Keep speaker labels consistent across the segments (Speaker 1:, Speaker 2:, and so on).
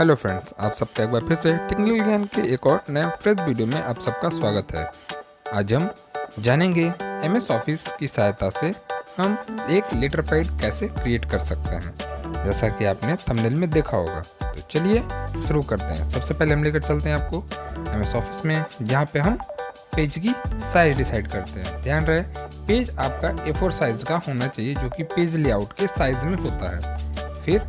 Speaker 1: Hello friends, आप सबका एक बार फिर से टेक्निकल ज्ञान के एक और नए फ्रेश वीडियो में आप सबका स्वागत है। आज हम जानेंगे MS ऑफिस की सहायता से हम एक लेटर पैड कैसे क्रिएट कर सकते हैं, जैसा कि आपने थंबनेल में देखा होगा। तो चलिए शुरू करते हैं। सबसे पहले हम लेकर चलते हैं आपको MS ऑफिस में, जहाँ पे हम पेज की साइज डिसाइड करते हैं। ध्यान रहे, पेज आपका A4 साइज का होना चाहिए, जो कि पेज लेआउट के साइज में होता है। फिर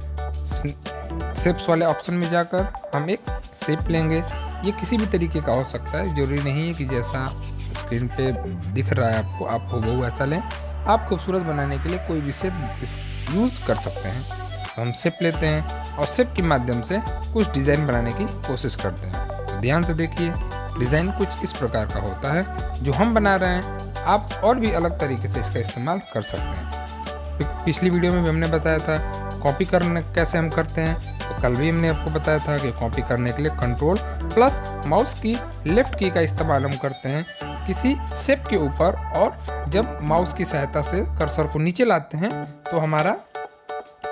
Speaker 1: शेप्स वाले ऑप्शन में जाकर हम एक शेप लेंगे। ये किसी भी तरीके का हो सकता है, जरूरी नहीं है कि जैसा स्क्रीन पे दिख रहा है आपको आप हूबहू ऐसा लें। आप खूबसूरत बनाने के लिए कोई भी शेप यूज़ कर सकते हैं। तो हम शेप लेते हैं और शेप के माध्यम से कुछ डिज़ाइन बनाने की कोशिश करते हैं। तो ध्यान से देखिए, डिज़ाइन कुछ इस प्रकार का होता है जो हम बना रहे हैं। आप और भी अलग तरीके से इसका इस्तेमाल कर सकते हैं। पिछली वीडियो में भी हमने बताया था कॉपी करने कैसे हम करते हैं। तो कल भी हमने आपको बताया था कि कॉपी करने के लिए कंट्रोल प्लस माउस की लेफ्ट की का इस्तेमाल हम करते हैं किसी शेप के ऊपर, और जब माउस की सहायता से कर्सर को नीचे लाते हैं तो हमारा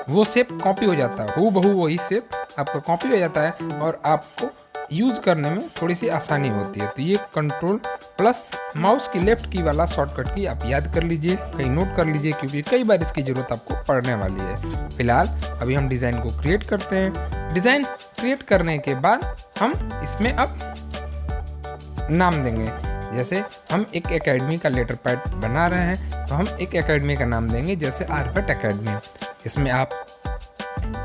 Speaker 1: वो शेप कॉपी हो जाता है। हूबहू वही शेप आपका कॉपी हो जाता है और आपको यूज़ करने में थोड़ी सी आसानी होती है। तो ये कंट्रोल प्लस माउस की लेफ्ट की वाला शॉर्टकट की आप याद कर लीजिए, कहीं नोट कर लीजिए, क्योंकि कई बार इसकी ज़रूरत आपको पड़ने वाली है। फिलहाल अभी हम डिज़ाइन को क्रिएट करते हैं। डिज़ाइन क्रिएट करने के बाद हम इसमें अब नाम देंगे। जैसे हम एक एकेडमी का लेटर पैड बना रहे हैं, तो हम एक एकेडमी का नाम देंगे, जैसे आर्यभट्ट एकेडमी। इसमें आप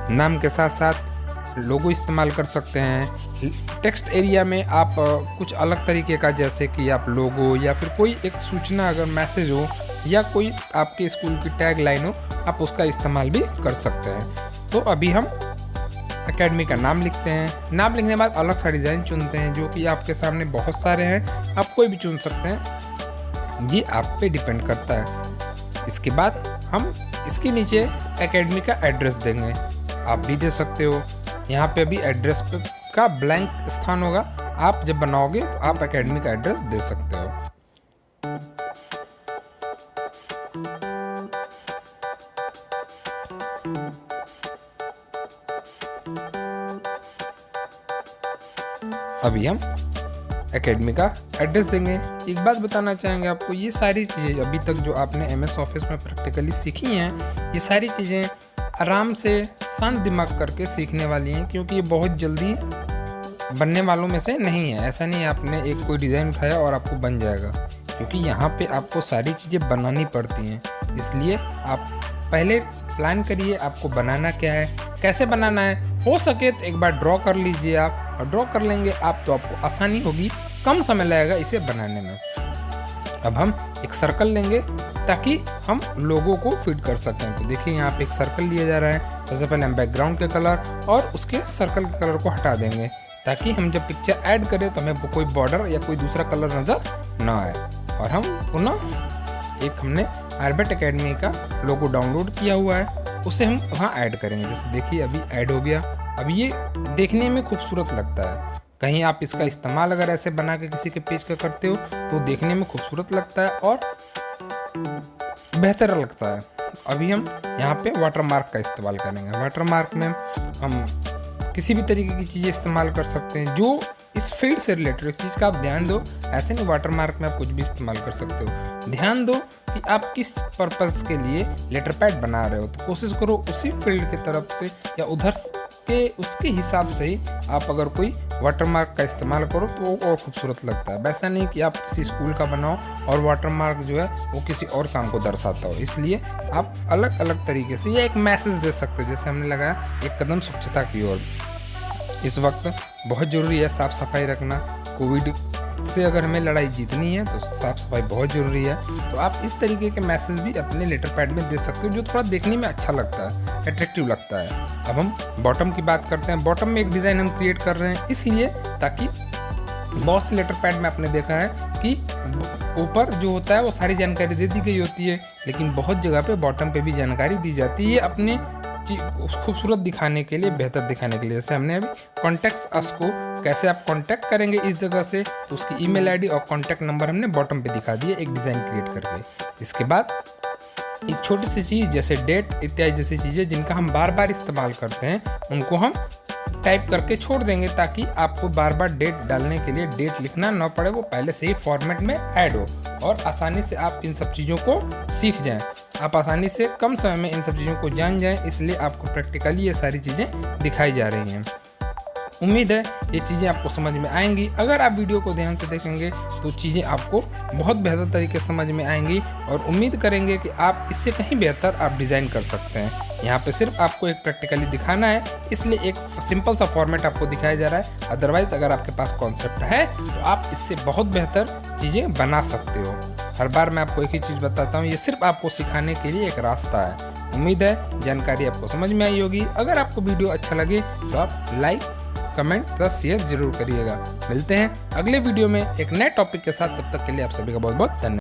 Speaker 1: नाम के साथ साथ लोगो इस्तेमाल कर सकते हैं। टेक्स्ट एरिया में आप कुछ अलग तरीके का, जैसे कि आप लोगो या फिर कोई एक सूचना, अगर मैसेज हो या कोई आपके स्कूल की टैग लाइन हो, आप उसका इस्तेमाल भी कर सकते हैं। तो अभी हम एकेडमी का नाम लिखते हैं। नाम लिखने के बाद अलग सा डिज़ाइन चुनते हैं, जो कि आपके सामने बहुत सारे हैं, आप कोई भी चुन सकते हैं, ये आप पे डिपेंड करता है। इसके बाद हम इसके नीचे एकेडमी का एड्रेस देंगे। आप भी दे सकते हो। यहाँ पे अभी एड्रेस पे का ब्लैंक स्थान होगा। आप जब बनाओगे तो आप एकेडमी का एड्रेस दे सकते हो। अभी हम एकेडमी का एड्रेस देंगे। एक बात बताना चाहेंगे आपको, ये सारी चीज़ें अभी तक जो आपने MS ऑफिस में प्रैक्टिकली सीखी हैं, ये सारी चीज़ें आराम से शांत दिमाग करके सीखने वाली हैं, क्योंकि ये बहुत जल्दी बनने वालों में से नहीं है। ऐसा नहीं है आपने एक कोई डिज़ाइन उठाया और आपको बन जाएगा, क्योंकि यहाँ पे आपको सारी चीज़ें बनानी पड़ती हैं। इसलिए आप पहले प्लान करिए आपको बनाना क्या है, कैसे बनाना है। हो सके तो एक बार ड्रॉ कर लीजिए आप, और ड्रॉ कर लेंगे आप तो आपको आसानी होगी, कम समय लगेगा इसे बनाने में। अब हम एक सर्कल लेंगे ताकि हम लोगों को फिट कर सकें। तो देखिए यहाँ पे एक सर्कल लिया जा रहा है। सबसे पहले हम बैकग्राउंड के कलर और उसके सर्कल के कलर को हटा देंगे, ताकि हम जब पिक्चर ऐड करें तो हमें कोई बॉर्डर या कोई दूसरा कलर नज़र ना आए। और हम पुनः एक हमने आर्यभट्ट एकेडमी का लोगो डाउनलोड किया हुआ है, उसे हम वहाँ ऐड करेंगे। जैसे देखिए अभी ऐड हो गया। अब ये देखने में खूबसूरत लगता है। कहीं आप इसका इस्तेमाल अगर ऐसे बना के किसी के पेज का करते हो तो देखने में खूबसूरत लगता है और बेहतर लगता है। अभी हम यहाँ पे वाटरमार्क का इस्तेमाल करेंगे। वाटरमार्क में हम किसी भी तरीके की चीज़ें इस्तेमाल कर सकते हैं जो इस फील्ड से रिलेटेड। एक चीज़ का आप ध्यान दो, ऐसे नहीं वाटरमार्क में आप कुछ भी इस्तेमाल कर सकते हो। ध्यान दो कि आप किस पर्पस के लिए लेटर पैड बना रहे हो, तो कोशिश करो उसी फील्ड की तरफ से या उधर के उसके हिसाब से ही आप अगर कोई वाटरमार्क का इस्तेमाल करो तो वो और खूबसूरत लगता है। वैसा नहीं कि आप किसी स्कूल का बनाओ और वाटरमार्क जो है वो किसी और काम को दर्शाता हो। इसलिए आप अलग अलग तरीके से ये एक मैसेज दे सकते हो। जैसे हमने लगाया एक कदम स्वच्छता की ओर। इस वक्त बहुत ज़रूरी है साफ़ सफाई रखना। कोविड से अगर हमें लड़ाई जीतनी है तो साफ़ सफाई बहुत ज़रूरी है। तो आप इस तरीके के मैसेज भी अपने लेटर पैड में दे सकते हो, जो थोड़ा देखने में अच्छा लगता है, अट्रैक्टिव लगता है। अब हम बॉटम की बात करते हैं। बॉटम में एक डिज़ाइन हम क्रिएट कर रहे हैं, इसलिए ताकि बहुत से लेटर पैड में आपने देखा है कि ऊपर जो होता है वो सारी जानकारी दे दी गई होती है, लेकिन बहुत जगह पे बॉटम पे भी जानकारी दी जाती है अपने खूबसूरत दिखाने के लिए, बेहतर दिखाने के लिए। जैसे हमने अभी कॉन्टैक्ट अस को कैसे आप कांटेक्ट करेंगे इस जगह से, तो उसकी ईमेल आईडी और कांटेक्ट नंबर हमने बॉटम पे दिखा दिए एक डिज़ाइन क्रिएट करके। इसके बाद एक छोटी सी चीज़ जैसे डेट इत्यादि जैसी चीज़ें जिनका हम बार बार इस्तेमाल करते हैं, उनको हम टाइप करके छोड़ देंगे ताकि आपको बार बार डेट डालने के लिए डेट लिखना ना पड़े, वो पहले से ही फॉर्मेट में ऐड हो और आसानी से आप इन सब चीज़ों को सीख जाएं। आप आसानी से कम समय में इन सब चीज़ों को जान जाएं, इसलिए आपको प्रैक्टिकली ये सारी चीज़ें दिखाई जा रही हैं। उम्मीद है ये चीज़ें आपको समझ में आएंगी। अगर आप वीडियो को ध्यान से देखेंगे तो चीज़ें आपको बहुत बेहतर तरीके से समझ में आएंगी और उम्मीद करेंगे कि आप इससे कहीं बेहतर आप डिज़ाइन कर सकते हैं। यहाँ पे सिर्फ आपको एक प्रैक्टिकली दिखाना है, इसलिए एक सिंपल सा फॉर्मेट आपको दिखाया जा रहा है। अदरवाइज अगर आपके पास कॉन्सेप्ट है तो आप इससे बहुत बेहतर चीज़ें बना सकते हो। हर बार मैं आपको एक ही चीज़ बताता हूँ, ये सिर्फ आपको सिखाने के लिए एक रास्ता है। उम्मीद है जानकारी आपको समझ में आई होगी। अगर आपको वीडियो अच्छा लगे तो आप लाइक, कमेंट प्लस शेयर जरूर करिएगा। मिलते हैं अगले वीडियो में एक नए टॉपिक के साथ, तब तक के लिए आप सभी का बहुत बहुत धन्यवाद।